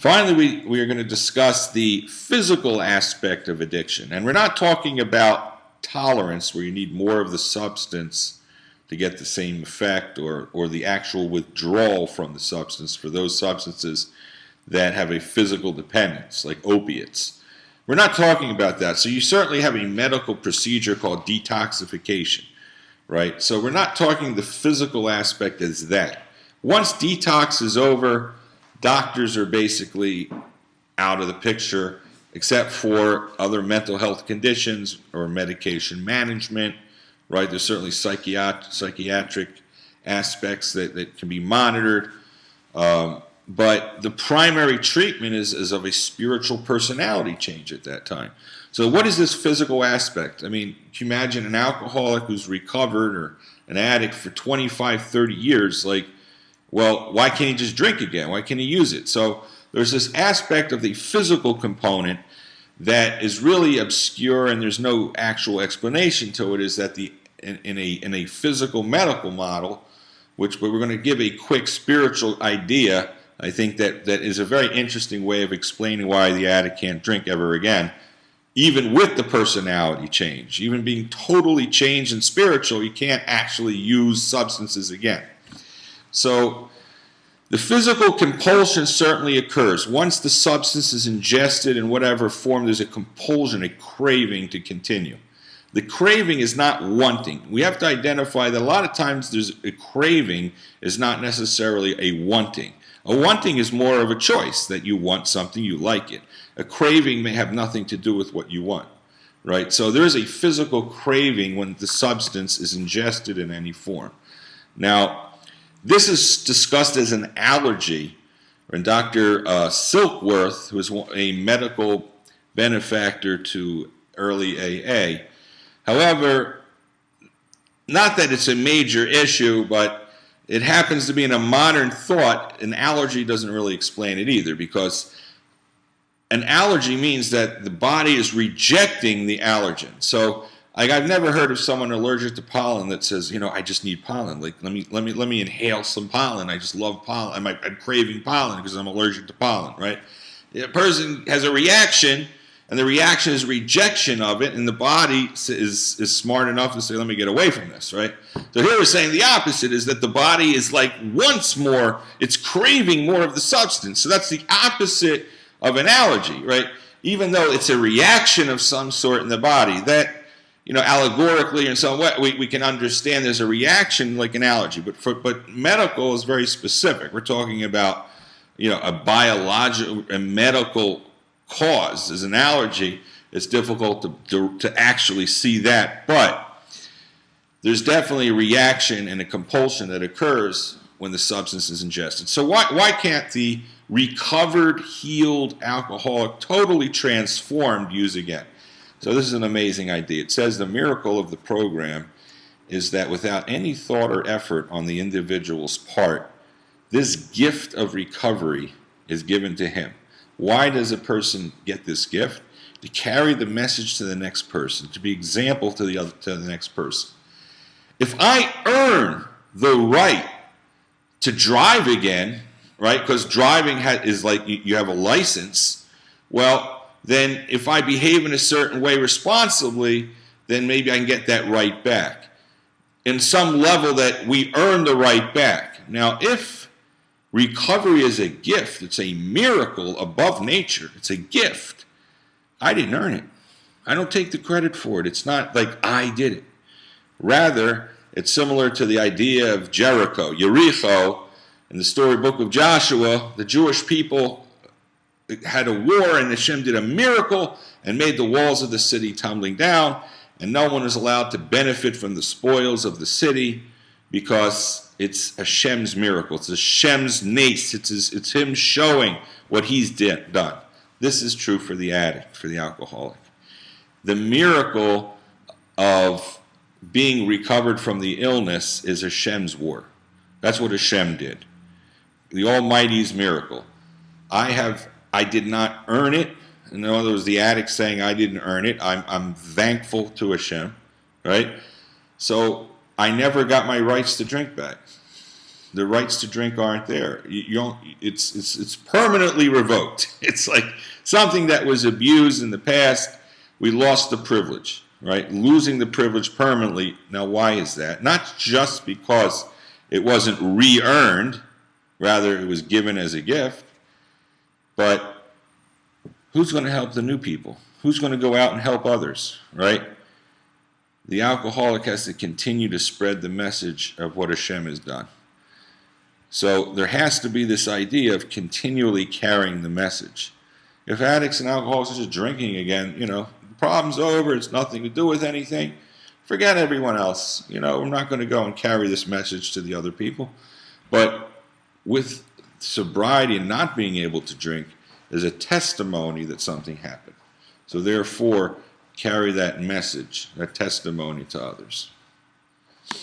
Finally, we are going to discuss the physical aspect of addiction. And we're not talking about tolerance, where you need more of the substance to get the same effect, or the actual withdrawal from the substance for those substances that have a physical dependence, like opiates. We're not talking about that. So you certainly have a medical procedure called detoxification, right? So we're not talking the physical aspect as that. Once detox is over, doctors are basically out of the picture, except for other mental health conditions or medication management, right? There's certainly psychiatric aspects that can be monitored. But the primary treatment is of a spiritual personality change at that time. So what is this physical aspect? I mean, can you imagine an alcoholic who's recovered, or an addict for 25, 30 years, like, well, why can't he just drink again? Why can't he use it? So there's this aspect of the physical component that is really obscure, and there's no actual explanation to it, is that in a physical medical model, which we're going to give a quick spiritual idea, I think that is a very interesting way of explaining why the addict can't drink ever again, even with the personality change. Even being totally changed and spiritual, you can't actually use substances again. So the physical compulsion certainly occurs. Once the substance is ingested in whatever form, there's a compulsion, a craving to continue. The craving is not wanting. We have to identify that a lot of times there's a craving is not necessarily a wanting. A wanting is more of a choice, that you want something, you like it. A craving may have nothing to do with what you want, right? So there is a physical craving when the substance is ingested in any form. Now, this is discussed as an allergy, and Dr. Silkworth, who is a medical benefactor to early AA. However, not that it's a major issue, but it happens to be in a modern thought. An allergy doesn't really explain it either, because an allergy means that the body is rejecting the allergen. So I've never heard of someone allergic to pollen that says, I just need pollen. Like, let me inhale some pollen. I just love pollen. I'm craving pollen because I'm allergic to pollen, right? A person has a reaction, and the reaction is rejection of it, and the body is smart enough to say, let me get away from this, right? So here we're saying the opposite, is that the body is like once more, it's craving more of the substance. So that's the opposite of an allergy, right? Even though it's a reaction of some sort in the body, that, allegorically and so on, we can understand there's a reaction like an allergy, but medical is very specific. We're talking about, a biological, a medical cause is an allergy. It's difficult to actually see that, but there's definitely a reaction and a compulsion that occurs when the substance is ingested. So why can't the recovered, healed alcoholic, totally transformed, use again? So this is an amazing idea. It says the miracle of the program is that without any thought or effort on the individual's part, this gift of recovery is given to him. Why does a person get this gift? To carry the message to the next person, to be example to the next person. If I earn the right to drive again, right? Because driving is like you have a license. Well, then if I behave in a certain way responsibly, then maybe I can get that right back. In some level that we earn the right back. Now, if recovery is a gift, it's a miracle above nature, it's a gift, I didn't earn it. I don't take the credit for it. It's not like I did it. Rather, it's similar to the idea of Jericho. Jericho, in the storybook of Joshua, the Jewish people had a war, and Hashem did a miracle and made the walls of the city tumbling down, and no one was allowed to benefit from the spoils of the city because it's Hashem's miracle. It's Hashem's nace. It's Him showing what He's done. This is true for the addict, for the alcoholic. The miracle of being recovered from the illness is Hashem's war. That's what Hashem did. The Almighty's miracle. I did not earn it. In other words, the addict saying I didn't earn it. I'm thankful to Hashem, right? So I never got my rights to drink back. the rights to drink aren't there. You don't. It's permanently revoked. It's like something that was abused in the past. We lost the privilege, right? Losing the privilege permanently. Now, why is that? Not just because it wasn't re-earned, rather it was given as a gift, but who's going to help the new people? Who's going to go out and help others, right? The alcoholic has to continue to spread the message of what Hashem has done. So there has to be this idea of continually carrying the message. If addicts and alcoholics are just drinking again, the problem's over, it's nothing to do with anything, forget everyone else. We're not going to go and carry this message to the other people. But with sobriety and not being able to drink is a testimony that something happened. So therefore, carry that message, that testimony to others.